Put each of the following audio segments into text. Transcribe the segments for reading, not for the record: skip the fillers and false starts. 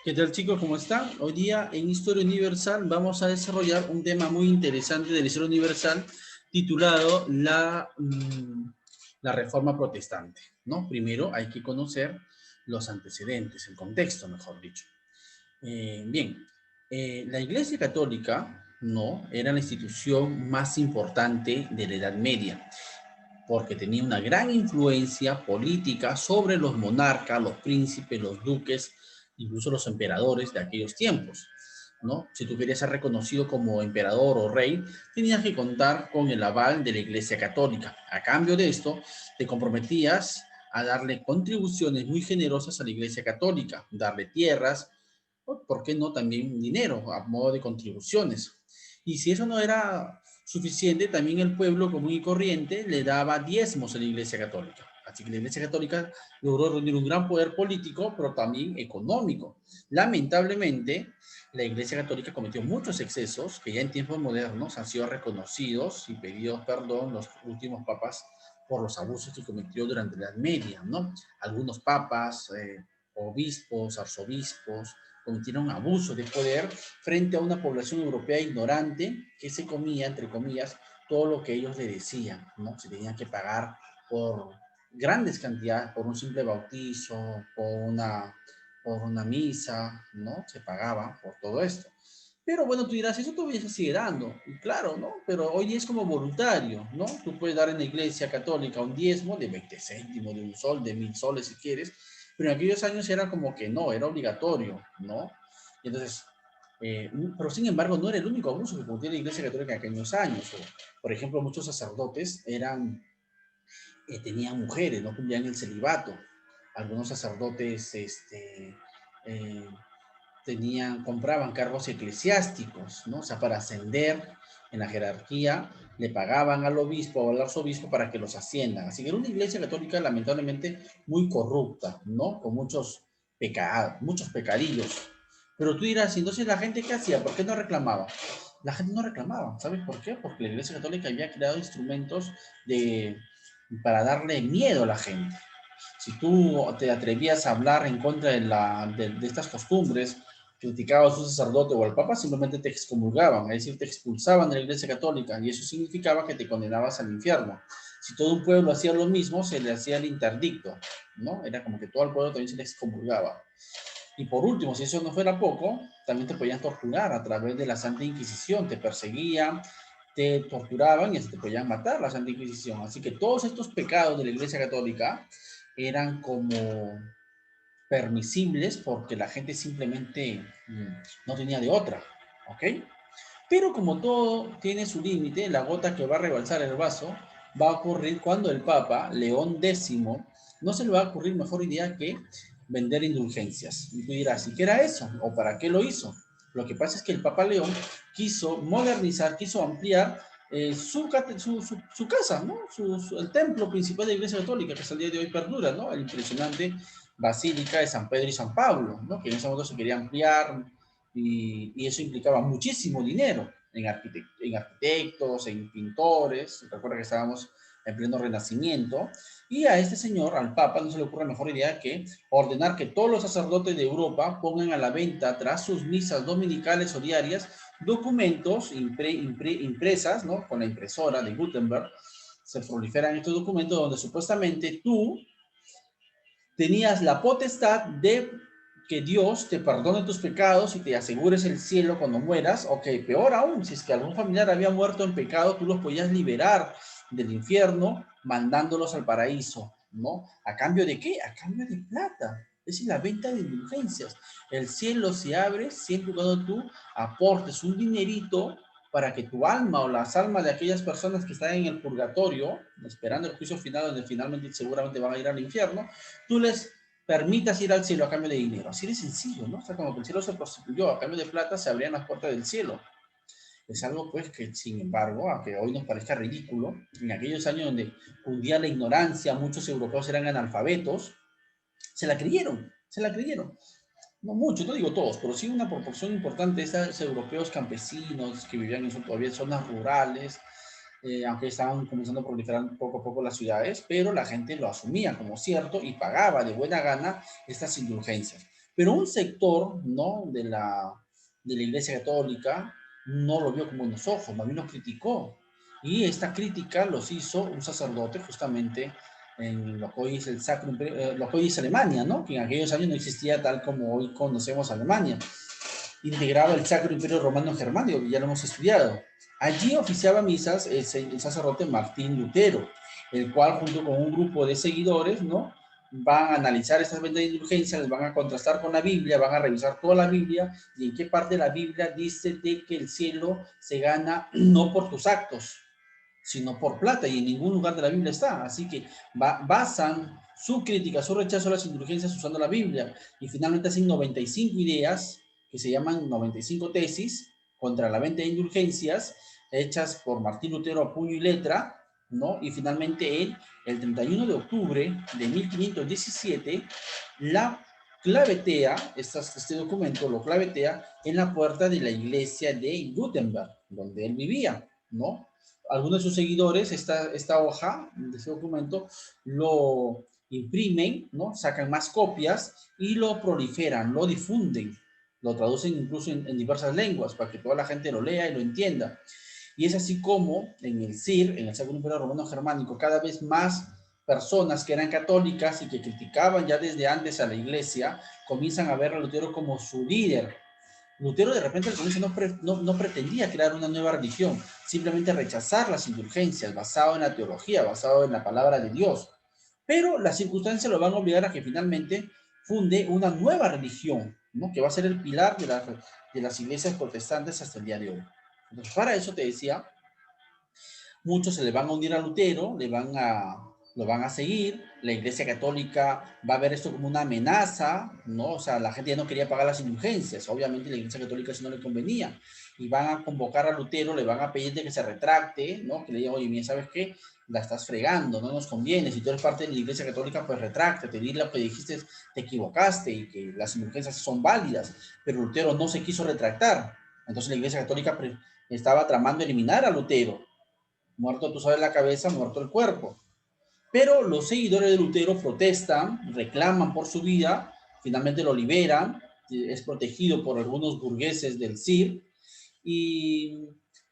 ¿Qué tal, chicos? ¿Cómo están? Hoy día en Historia Universal vamos a desarrollar un tema muy interesante de la Historia Universal titulado la Reforma Protestante, ¿no? Primero hay que conocer los antecedentes, el contexto, mejor dicho. Bien, la Iglesia Católica, ¿no? Era la institución más importante de la Edad Media, porque tenía una gran influencia política sobre los monarcas, los príncipes, los duques, incluso los emperadores de aquellos tiempos, ¿no? Si tú querías ser reconocido como emperador o rey, tenías que contar con el aval de la Iglesia Católica. A cambio de esto, te comprometías a darle contribuciones muy generosas a la Iglesia Católica, darle tierras, o, ¿por qué no?, también dinero a modo de contribuciones. Y si eso no era suficiente, también el pueblo común y corriente le daba diezmos a la Iglesia Católica. Así que la Iglesia Católica logró reunir un gran poder político, pero también económico. Lamentablemente, la Iglesia Católica cometió muchos excesos que ya en tiempos modernos han sido reconocidos y pedido perdón los últimos papas por los abusos que cometió durante la Edad Media, ¿no? Algunos papas, obispos, arzobispos, cometieron abuso de poder frente a una población europea ignorante que se comía, entre comillas, todo lo que ellos le decían, ¿no? Se tenían que pagar por grandes cantidades, por un simple bautizo, por una misa, ¿no? Se pagaba por todo esto. Pero bueno, tú dirás, eso todavía se sigue dando. Y claro, ¿no? Pero hoy es como voluntario, ¿no? Tú puedes dar en la iglesia católica un diezmo de 20 céntimos, de un sol, de 1000 soles si quieres, pero en aquellos años era como que no, era obligatorio, ¿no? Y entonces, pero sin embargo, no era el único abuso que cometía la iglesia católica en aquellos años. O, por ejemplo, muchos sacerdotes tenían mujeres, no cumplían el celibato. Algunos sacerdotes, eh, compraban cargos eclesiásticos, ¿no? O sea, para ascender en la jerarquía, le pagaban al obispo o al arzobispo para que los asciendan. Así que era una iglesia católica lamentablemente muy corrupta, ¿no? Con muchos pecados, muchos pecadillos. Pero tú dirás, entonces la gente qué hacía, ¿por qué no reclamaba? La gente no reclamaba, ¿sabes por qué? Porque la iglesia católica había creado instrumentos para darle miedo a la gente. Si tú te atrevías a hablar en contra de estas costumbres, criticabas a un sacerdote o al papa, simplemente te excomulgaban, es decir, te expulsaban de la iglesia católica, y eso significaba que te condenabas al infierno. Si todo un pueblo hacía lo mismo, se le hacía el interdicto, ¿no? Era como que todo el pueblo también se le excomulgaba. Y por último, si eso no fuera poco, también te podían torturar a través de la Santa Inquisición, te perseguían, te torturaban y hasta te podían matar la Santa Inquisición. Así que todos estos pecados de la Iglesia Católica eran como permisibles porque la gente simplemente no tenía de otra, ¿ok? Pero como todo tiene su límite, la gota que va a rebalsar el vaso va a ocurrir cuando el Papa, León X, no se le va a ocurrir mejor idea que vender indulgencias. Y tú dirás, ¿y qué era eso? ¿O para qué lo hizo? Lo que pasa es que el Papa León quiso modernizar, quiso ampliar su casa, ¿no? El templo principal de la Iglesia Católica, que hasta el día de hoy perdura, ¿no? El impresionante Basílica de San Pedro y San Pablo, ¿no? Que en ese momento se quería ampliar, y eso implicaba muchísimo dinero en arquitectos, en pintores. Recuerda que estábamos en pleno Renacimiento, y a este señor, al Papa, no se le ocurre mejor idea que ordenar que todos los sacerdotes de Europa pongan a la venta, tras sus misas dominicales o diarias, documentos impresas, ¿no? Con la impresora de Gutenberg. Se proliferan estos documentos donde supuestamente tú tenías la potestad de que Dios te perdone tus pecados y te asegures el cielo cuando mueras, o que peor aún, si es que algún familiar había muerto en pecado, tú los podías liberar del infierno mandándolos al paraíso, ¿no? ¿A cambio de qué? A cambio de plata. Es decir, la venta de indulgencias. El cielo se abre siempre y cuando tú aportes un dinerito para que tu alma o las almas de aquellas personas que están en el purgatorio, esperando el juicio final, donde finalmente seguramente van a ir al infierno, tú les permitas ir al cielo a cambio de dinero. Así de sencillo, ¿no? O sea, como que el cielo se prostituyó, a cambio de plata se abrían las puertas del cielo. Es algo, pues, que sin embargo, aunque hoy nos parezca ridículo, en aquellos años donde cundía la ignorancia, muchos europeos eran analfabetos, se la creyeron, se la creyeron. No muchos, no digo todos, pero sí una proporción importante de esos europeos campesinos que vivían todavía en zonas rurales, aunque estaban comenzando a proliferar poco a poco las ciudades, pero la gente lo asumía como cierto y pagaba de buena gana estas indulgencias. Pero un sector, ¿no? De la Iglesia Católica no lo vio con buenos ojos, más bien lo criticó. Y esta crítica los hizo un sacerdote justamente en lo que hoy es el Sacro Imperio, lo que hoy es Alemania, ¿no? Que en aquellos años no existía tal como hoy conocemos Alemania. Integraba el Sacro Imperio Romano Germánico, que ya lo hemos estudiado. Allí oficiaba misas el sacerdote Martín Lutero, el cual junto con un grupo de seguidores, ¿no? Van a analizar estas ventas de indulgencia, les van a contrastar con la Biblia, van a revisar toda la Biblia y en qué parte de la Biblia dice de que el cielo se gana no por tus actos, sino por plata, y en ningún lugar de la Biblia está. Así que basan su crítica, su rechazo a las indulgencias usando la Biblia, y finalmente hacen 95 ideas que se llaman 95 tesis contra la venta de indulgencias, hechas por Martín Lutero a puño y letra, ¿no? Y finalmente él, el 31 de octubre de 1517, la clavetea, este documento lo clavetea en la puerta de la iglesia de Gutenberg, donde él vivía, ¿no? Algunos de sus seguidores esta hoja de este documento lo imprimen, ¿no? Sacan más copias y lo proliferan, lo difunden, lo traducen incluso en diversas lenguas para que toda la gente lo lea y lo entienda. Y es así como en el CIR, en el Sacro Imperio Romano Germánico, cada vez más personas que eran católicas y que criticaban ya desde antes a la iglesia, comienzan a ver a Lutero como su líder. Lutero de repente al comienzo no pretendía crear una nueva religión, simplemente rechazar las indulgencias, basado en la teología, basado en la palabra de Dios. Pero las circunstancias lo van a obligar a que finalmente funde una nueva religión, ¿no? Que va a ser el pilar de las iglesias protestantes hasta el día de hoy. Entonces, para eso te decía, muchos se le van a unir a Lutero, lo van a seguir, la Iglesia Católica va a ver esto como una amenaza, ¿no? O sea, la gente ya no quería pagar las indulgencias, obviamente la Iglesia Católica eso no le convenía, y van a convocar a Lutero, le van a pedir de que se retracte, ¿no? Que le digan, oye, mira, ¿sabes qué? La estás fregando, no nos conviene, si tú eres parte de la Iglesia Católica, pues retráctate, di lo que dijiste, te equivocaste, y que las indulgencias son válidas, pero Lutero no se quiso retractar, entonces la Iglesia Católica estaba tramando eliminar a Lutero. Muerto tú sabes la cabeza, muerto el cuerpo. Pero los seguidores de Lutero protestan, reclaman por su vida, finalmente lo liberan, es protegido por algunos burgueses del CIR, y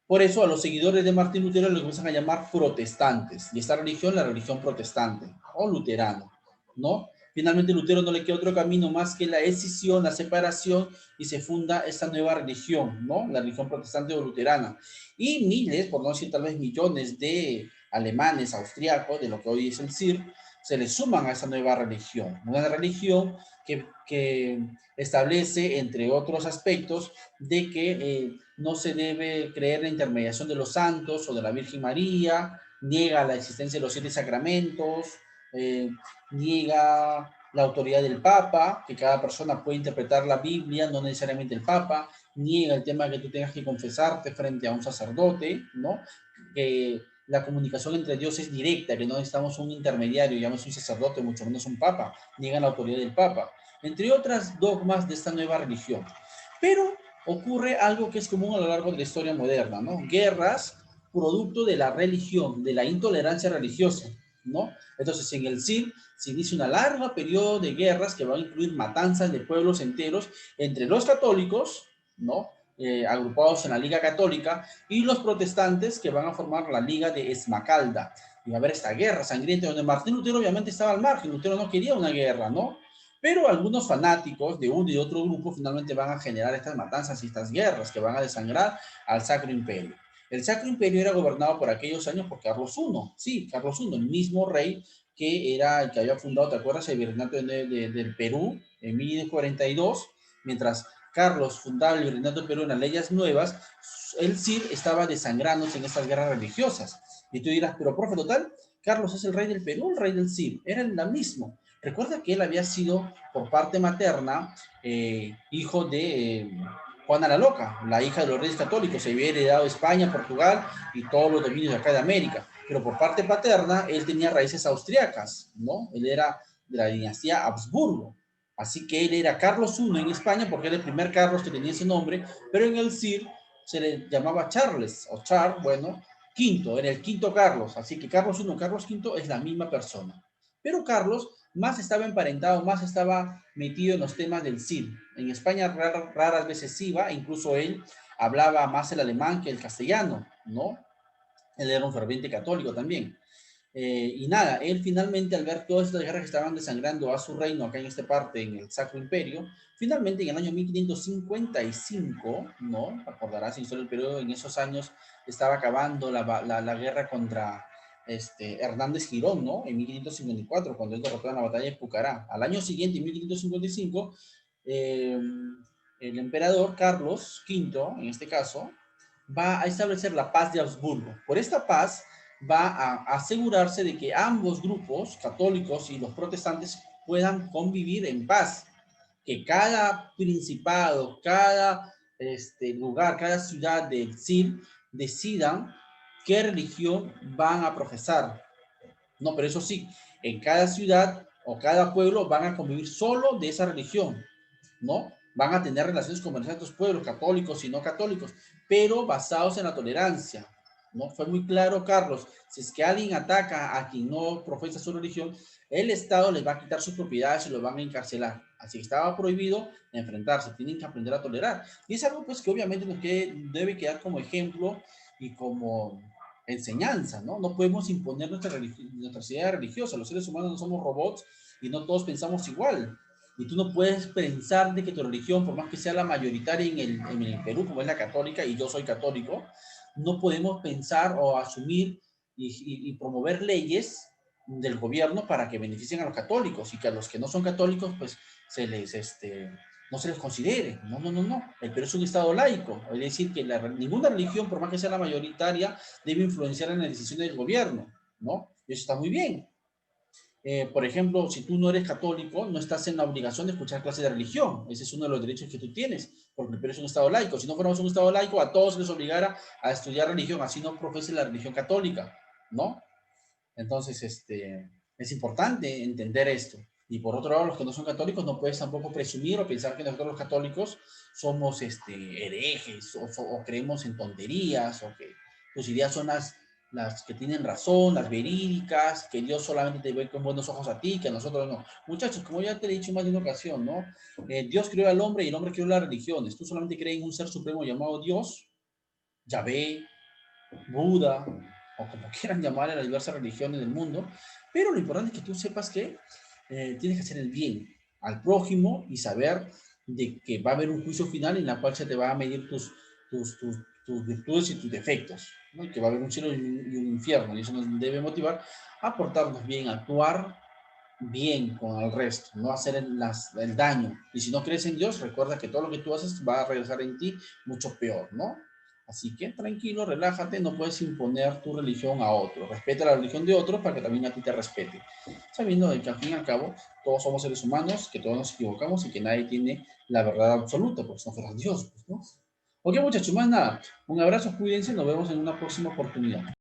por eso a los seguidores de Martín Lutero les comienzan a llamar protestantes, y esta religión, la religión protestante, o luterana, ¿no? Finalmente Lutero no le queda otro camino más que la escisión, la separación, y se funda esta nueva religión, ¿no? La religión protestante o luterana. Y miles, por no decir tal vez millones de alemanes, austriacos, de lo que hoy es el CIR, se les suman a esa nueva religión. Una religión que establece, entre otros aspectos, de que no se debe creer en la intermediación de los santos o de la Virgen María, niega la existencia de los 7 sacramentos, eh, niega la autoridad del Papa, que cada persona puede interpretar la Biblia, no necesariamente el Papa, niega el tema de que tú tengas que confesarte frente a un sacerdote, ¿no? Que la comunicación entre Dios es directa, que no necesitamos un intermediario, ya no es un sacerdote, mucho menos un papa, niegan la autoridad del papa, entre otras dogmas de esta nueva religión. Pero ocurre algo que es común a lo largo de la historia moderna, ¿no? Guerras producto de la religión, de la intolerancia religiosa, ¿no? Entonces, en el CID se inicia una larga periodo de guerras que van a incluir matanzas de pueblos enteros entre los católicos, ¿no? Agrupados en la Liga Católica, y los protestantes que van a formar la Liga de Esmacalda. Y va a haber esta guerra sangrienta donde Martín Lutero obviamente estaba al margen. Lutero no quería una guerra, ¿no? Pero algunos fanáticos de uno y otro grupo finalmente van a generar estas matanzas y estas guerras que van a desangrar al Sacro Imperio. El Sacro Imperio era gobernado por aquellos años por Carlos I, sí, Carlos I, el mismo rey que era el que había fundado, ¿te acuerdas? El virreinato del Perú en 1042, mientras Carlos fundaba el virreinato del Perú en las leyes nuevas, el CIR estaba desangrándose en estas guerras religiosas. Y tú dirás, pero profe, total, Carlos es el rey del Perú, el rey del CIR, era el mismo. Recuerda que él había sido, por parte materna, hijo de Juana la Loca, la hija de los reyes católicos. Se había heredado España, Portugal y todos los dominios de acá de América. Pero por parte paterna, él tenía raíces austriacas, ¿no? Él era de la dinastía Habsburgo. Así que él era Carlos I en España, porque era el primer Carlos que tenía ese nombre, pero en el CIR se le llamaba Charles, o Char, bueno, quinto, era el quinto Carlos. Así que Carlos I, Carlos V es la misma persona. Pero Carlos más estaba emparentado, más estaba metido en los temas del Cid. En España raras veces iba, incluso él hablaba más el alemán que el castellano, ¿no? Él era un ferviente católico también. Y nada, él finalmente al ver todas estas guerras que estaban desangrando a su reino acá en esta parte, en el Sacro Imperio, finalmente en el año 1555, ¿no? Acordarás en historia del periodo, en esos años estaba acabando la guerra contra Hernández Girón, ¿no? En 1554, cuando él derrotó en la batalla de Pucará. Al año siguiente, en 1555, eh, el emperador Carlos V, en este caso, va a establecer la paz de Habsburgo. Por esta paz va a asegurarse de que ambos grupos, católicos y los protestantes, puedan convivir en paz. Que cada principado, cada lugar, cada ciudad del CIR decidan qué religión van a profesar. No, pero eso sí, en cada ciudad o cada pueblo van a convivir solo de esa religión, ¿no? Van a tener relaciones comerciales con otros pueblos, católicos y no católicos, pero basados en la tolerancia, ¿no? Fue muy claro, Carlos, si es que alguien ataca a quien no profesa su religión, el Estado les va a quitar sus propiedades y los van a encarcelar. Así que estaba prohibido enfrentarse, tienen que aprender a tolerar. Y es algo pues que obviamente nos debe quedar como ejemplo y como enseñanza, ¿no? No podemos imponer nuestras ideas religiosas. Los seres humanos no somos robots y no todos pensamos igual. Y tú no puedes pensar de que tu religión, por más que sea la mayoritaria en el Perú, como es la católica, y yo soy católico, no podemos pensar o asumir y promover leyes del gobierno para que beneficien a los católicos y que a los que no son católicos, pues se les, no se les considere. No, no, no, no. El Perú es un estado laico. Es decir, que ninguna religión, por más que sea la mayoritaria, debe influenciar en las decisiones del gobierno, ¿no? Y eso está muy bien. Por ejemplo, si tú no eres católico, no estás en la obligación de escuchar clases de religión. Ese es uno de los derechos que tú tienes, porque el Perú es un estado laico. Si no fuéramos un estado laico, a todos les obligara a estudiar religión, así no profesen la religión católica, ¿no? Entonces, es importante entender esto. Y por otro lado, los que no son católicos no puedes tampoco presumir o pensar que nosotros los católicos somos herejes o creemos en tonterías o que tus ideas son las que tienen razón, las verídicas, que Dios solamente te ve con buenos ojos a ti, que a nosotros no. Muchachos, como ya te he dicho más de una ocasión, ¿no? Dios creó al hombre y el hombre creó las religiones. Tú solamente crees en un ser supremo llamado Dios, Yahvé, Buda, o como quieran llamar a las diversas religiones del mundo, pero lo importante es que tú sepas que tienes que hacer el bien al prójimo y saber de que va a haber un juicio final en la cual se te va a medir tus, tus, tus virtudes y tus defectos, ¿no? Y que va a haber un cielo y un infierno, y eso nos debe motivar a portarnos bien, a actuar bien con el resto, no hacer el daño. Y si no crees en Dios, recuerda que todo lo que tú haces va a regresar en ti mucho peor, ¿no? Así que tranquilo, relájate, no puedes imponer tu religión a otro. Respeta la religión de otros para que también a ti te respete. Sabiendo de que al fin y al cabo todos somos seres humanos, que todos nos equivocamos y que nadie tiene la verdad absoluta, porque si no fuera Dios, pues, ¿no? Ok, muchachos, más nada. Un abrazo, cuídense, nos vemos en una próxima oportunidad.